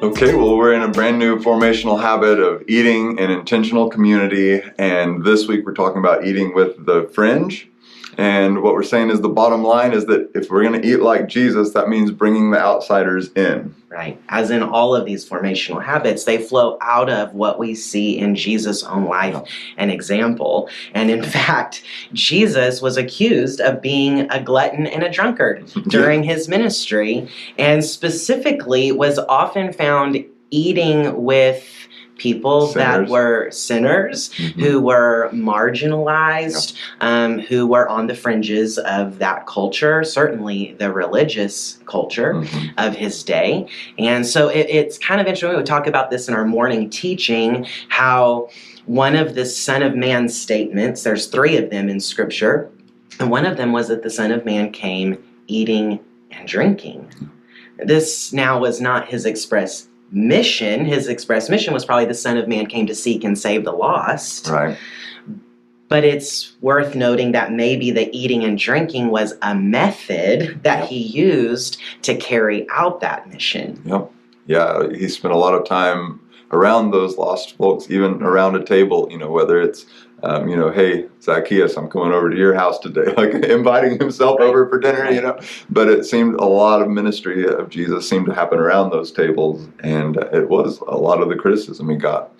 Okay, well, we're in a brand new formational habit of eating in intentional community, and this week we're talking about eating with the Fringe. And what we're saying is the bottom line is that if we're going to eat like Jesus, that means bringing the outsiders in. Right. As in all of these formational habits, they flow out of what we see in Jesus' own life and example. And in fact, Jesus was accused of being a glutton and a drunkard during his ministry, and specifically was often found eating with people that were sinners, who were marginalized, who were on the fringes of that culture, certainly the religious culture of his day. And so it's kind of interesting. We talk about this in our morning teaching, how one of the Son of Man statements, there's 3 of them in Scripture, and one of them was that the Son of Man came eating and drinking. This now was not his express mission. His express mission was probably the Son of Man came to seek and save the lost. Right. But it's worth noting that maybe the eating and drinking was a method that he used to carry out that mission. Yep. Yeah, he spent a lot of time around those lost folks, even around a table, whether it's hey, Zacchaeus, I'm coming over to your house today, like inviting himself over for dinner, But it seemed a lot of ministry of Jesus seemed to happen around those tables, and it was a lot of the criticism he got.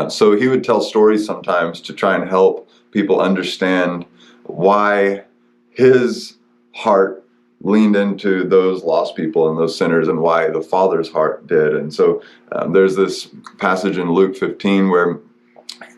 So he would tell stories sometimes to try and help people understand why his heart leaned into those lost people and those sinners, and why the Father's heart did. And so there's this passage in Luke 15 where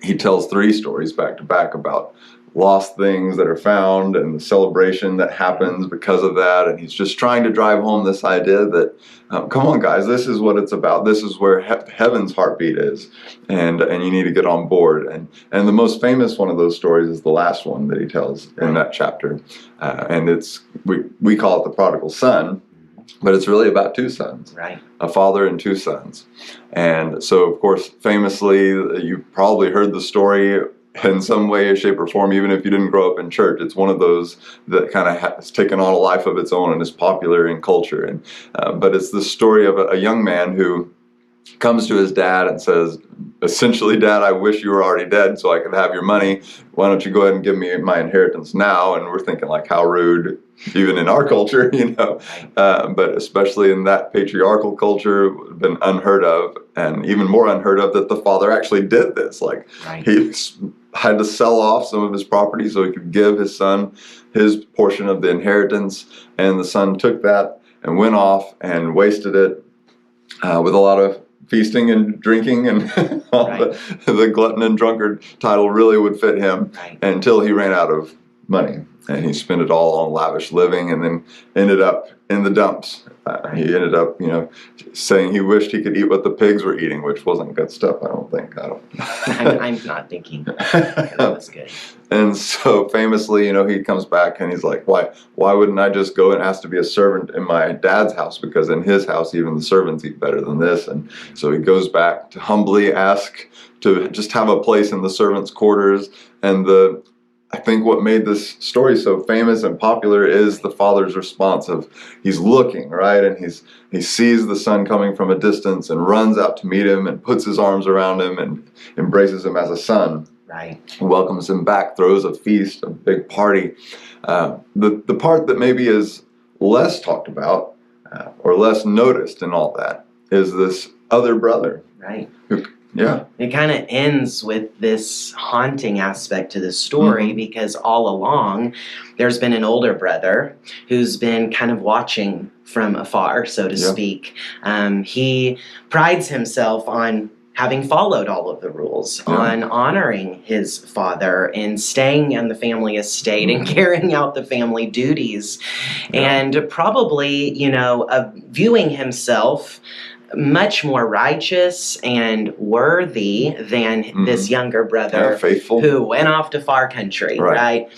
he tells 3 stories back to back about lost things that are found and the celebration that happens because of that. And he's just trying to drive home this idea that, come on, guys, this is what it's about. This is where heaven's heartbeat is, and you need to get on board. And the most famous one of those stories is the last one that he tells in that chapter, and it's we call it the prodigal son. But it's really about 2 sons, right? A father and 2 sons. And so, of course, famously, you probably heard the story in some way, shape, or form, even if you didn't grow up in church. It's one of those that kind of has taken on a life of its own and is popular in culture. And but it's the story of a young man who comes to his dad and says, essentially, Dad, I wish you were already dead so I could have your money. Why don't you go ahead and give me my inheritance now? And we're thinking, like, how rude, even in our culture, but especially in that patriarchal culture, been unheard of, and even more unheard of that the father actually did this. Like, he had to sell off some of his property so he could give his son his portion of the inheritance, and the son took that and went off and wasted it with a lot of feasting and drinking, and the glutton and drunkard title really would fit him until he ran out of money. And he spent it all on lavish living, and then ended up in the dumps. He ended up, saying he wished he could eat what the pigs were eating, which wasn't good stuff, I don't think. I'm not thinking that was good. And so famously, he comes back and he's like, why wouldn't I just go and ask to be a servant in my dad's house? Because in his house, even the servants eat better than this. And so he goes back to humbly ask to just have a place in the servants' quarters. And I think what made this story so famous and popular is the father's response of, he's looking, right? And he sees the son coming from a distance and runs out to meet him and puts his arms around him and embraces him as a son. Right. Welcomes him back, throws a feast, a big party. The part that maybe is less talked about or less noticed in all that is this other brother. Right. Yeah. It kind of ends with this haunting aspect to the story, because all along there's been an older brother who's been kind of watching from afar, so to speak. He prides himself on having followed all of the rules, on honoring his father and staying on the family estate and carrying out the family duties, and probably, viewing himself much more righteous and worthy than this younger brother faithful, who went off to far country, right?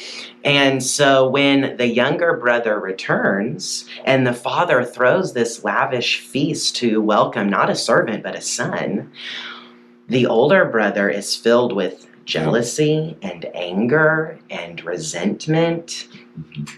And so when the younger brother returns and the father throws this lavish feast to welcome not a servant but a son, the older brother is filled with jealousy and anger and resentment.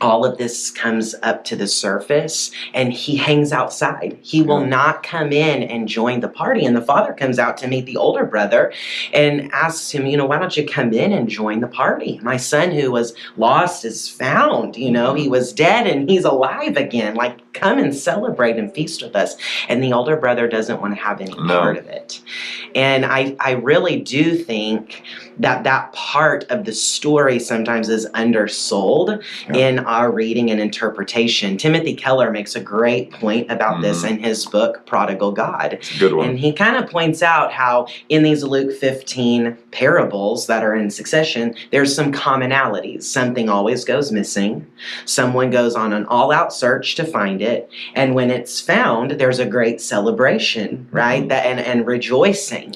All of this comes up to the surface, and he hangs outside. He will not come in and join the party. And the father comes out to meet the older brother and asks him, why don't you come in and join the party? My son who was lost is found. He was dead and he's alive again. Like, come and celebrate and feast with us. And the older brother doesn't want to have any part of it. And I really do think that part of the story sometimes is undersold in our reading and interpretation. Timothy Keller makes a great point about this in his book, Prodigal God. It's a good one. And he kind of points out how in these Luke 15 parables that are in succession, there's some commonalities. Something always goes missing. Someone goes on an all-out search to find it. And when it's found, there's a great celebration, right? And rejoicing.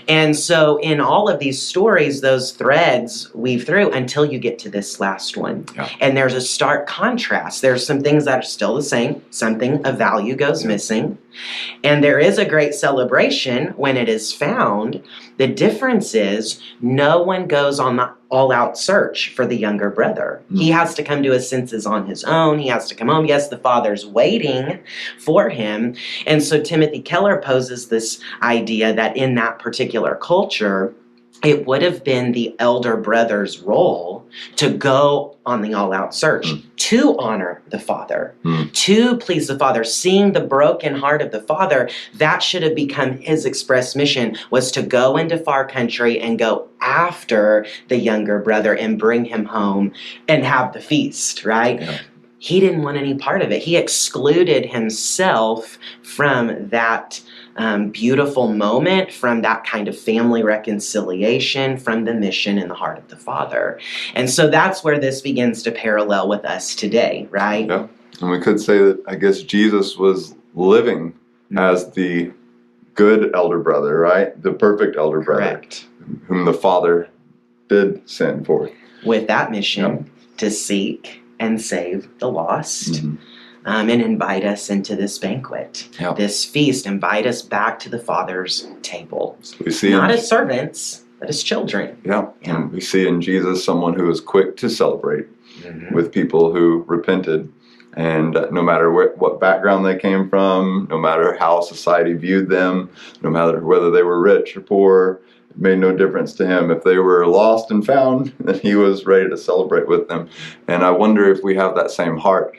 And so in all of these stories, those threads weave through until you get to this last one. And there's a stark contrast. There's some things that are still the same. Something of value goes missing. And there is a great celebration when it is found. The difference is no one goes on the all-out search for the younger brother. He has to come to his senses on his own. He has to come home. Yes, the father's waiting for him. And so Timothy Keller poses this idea that in that particular culture, it would have been the elder brother's role to go on the all-out search, to honor the father, to please the father. Seeing the broken heart of the father, that should have become his express mission, was to go into far country and go after the younger brother and bring him home and have the feast, right? He didn't want any part of it. He excluded himself from that beautiful moment, from that kind of family reconciliation, from the mission in the heart of the Father. And so that's where this begins to parallel with us today, right? Yeah. And we could say that, I guess, Jesus was living as the good elder brother, right? The perfect elder brother, whom the Father did send forth. With that mission to seek and save the lost. And invite us into this banquet, this feast. Invite us back to the Father's table. So we see not as servants, but as children. And we see in Jesus someone who is quick to celebrate with people who repented. And no matter what background they came from, no matter how society viewed them, no matter whether they were rich or poor, it made no difference to him. If they were lost and found, then he was ready to celebrate with them. And I wonder if we have that same heart,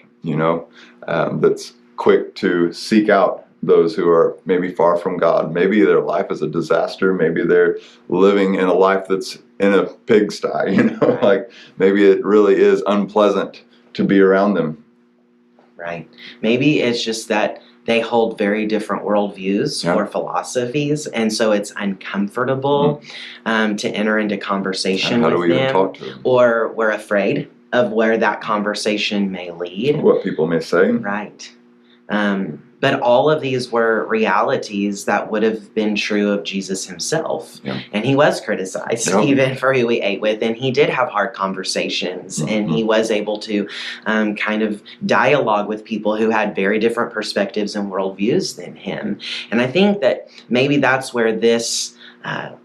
that's quick to seek out those who are maybe far from God. Maybe their life is a disaster. Maybe they're living in a life that's in a pigsty, like maybe it really is unpleasant to be around them. Right. Maybe it's just that they hold very different worldviews or philosophies, and so it's uncomfortable to enter into conversation with them. How do we even talk to them? Or we're afraid of where that conversation may lead. What people may say. Right. But all of these were realities that would have been true of Jesus himself. And he was criticized even for who he ate with, and he did have hard conversations, and he was able to kind of dialogue with people who had very different perspectives and worldviews than him. And I think that maybe that's where this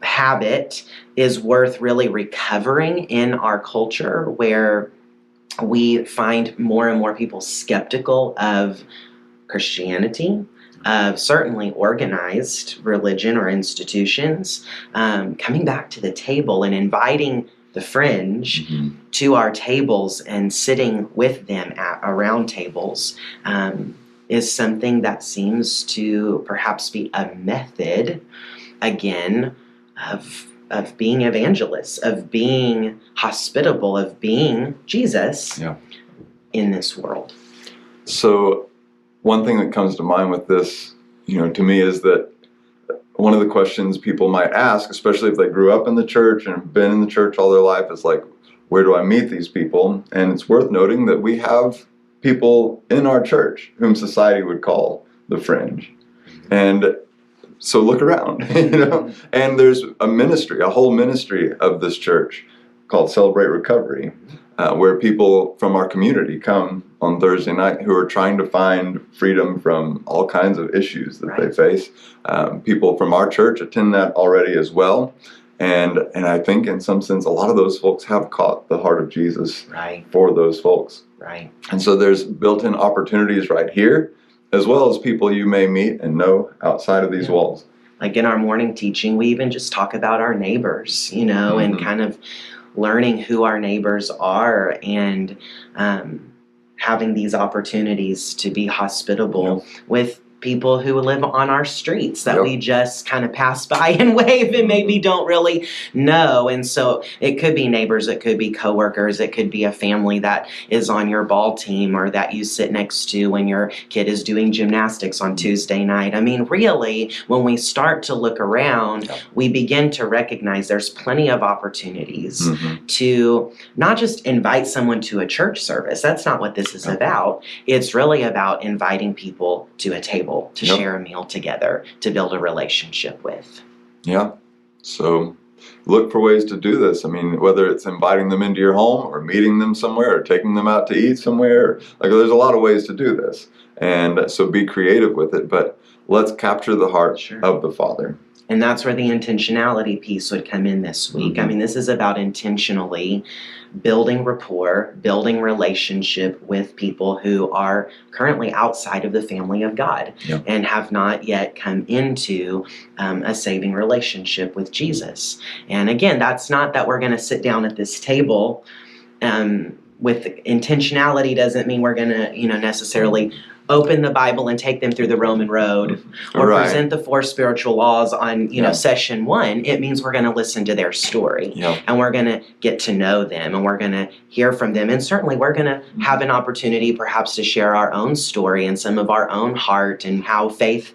habit is worth really recovering in our culture, where we find more and more people skeptical of Christianity, of certainly organized religion or institutions, coming back to the table and inviting the fringe to our tables and sitting with them around tables is something that seems to perhaps be a method, again, of being evangelists, of being hospitable, of being Jesus in this world. So one thing that comes to mind with this, to me, is that one of the questions people might ask, especially if they grew up in the church and have been in the church all their life, is like, where do I meet these people? And it's worth noting that we have people in our church whom society would call the fringe. And so look around, and there's a whole ministry of this church called Celebrate Recovery, where people from our community come on Thursday night who are trying to find freedom from all kinds of issues that they face. People from our church attend that already as well. And I think in some sense, a lot of those folks have caught the heart of Jesus Right. for those folks. Right. And so there's built-in opportunities right here, as well as people you may meet and know outside of these walls. Like in our morning teaching, we even just talk about our neighbors, and kind of learning who our neighbors are, and having these opportunities to be hospitable with people who live on our streets that we just kind of pass by and wave and maybe don't really know. And so it could be neighbors, it could be coworkers, it could be a family that is on your ball team or that you sit next to when your kid is doing gymnastics on Tuesday night. I mean, really, when we start to look around, we begin to recognize there's plenty of opportunities to not just invite someone to a church service. That's not what this is about. It's really about inviting people to a table, to share a meal together, to build a relationship with. Yeah. So look for ways to do this. I mean, whether it's inviting them into your home or meeting them somewhere or taking them out to eat somewhere, like there's a lot of ways to do this. And so be creative with it, but let's capture the heart of the Father. And that's where the intentionality piece would come in this week. I mean, this is about intentionally building rapport, building relationship with people who are currently outside of the family of God and have not yet come into a saving relationship with Jesus. And again, that's not that we're going to sit down at this table with intentionality. Doesn't mean we're going to, necessarily open the Bible and take them through the Roman road or present the 4 spiritual laws on, session 1. It means we're going to listen to their story and we're going to get to know them and we're going to hear from them. And certainly we're going to have an opportunity perhaps to share our own story and some of our own heart and how faith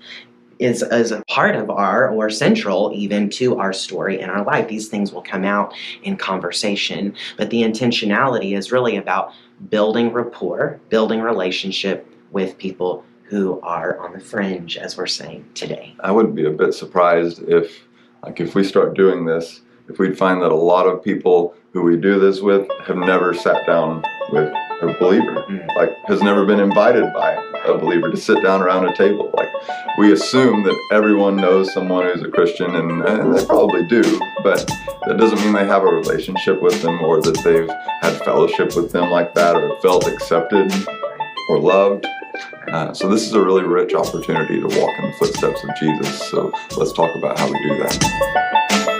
is a part of or central even to our story in our life. These things will come out in conversation, but the intentionality is really about building rapport, building relationship with people who are on the fringe, as we're saying today. I would be a bit surprised if we start doing this, if we'd find that a lot of people who we do this with have never sat down with a believer, has never been invited by a believer to sit down around a table. We assume that everyone knows someone who's a Christian, and they probably do, but that doesn't mean they have a relationship with them or that they've had fellowship with them like that or felt accepted or loved. So this is a really rich opportunity to walk in the footsteps of Jesus. So let's talk about how we do that.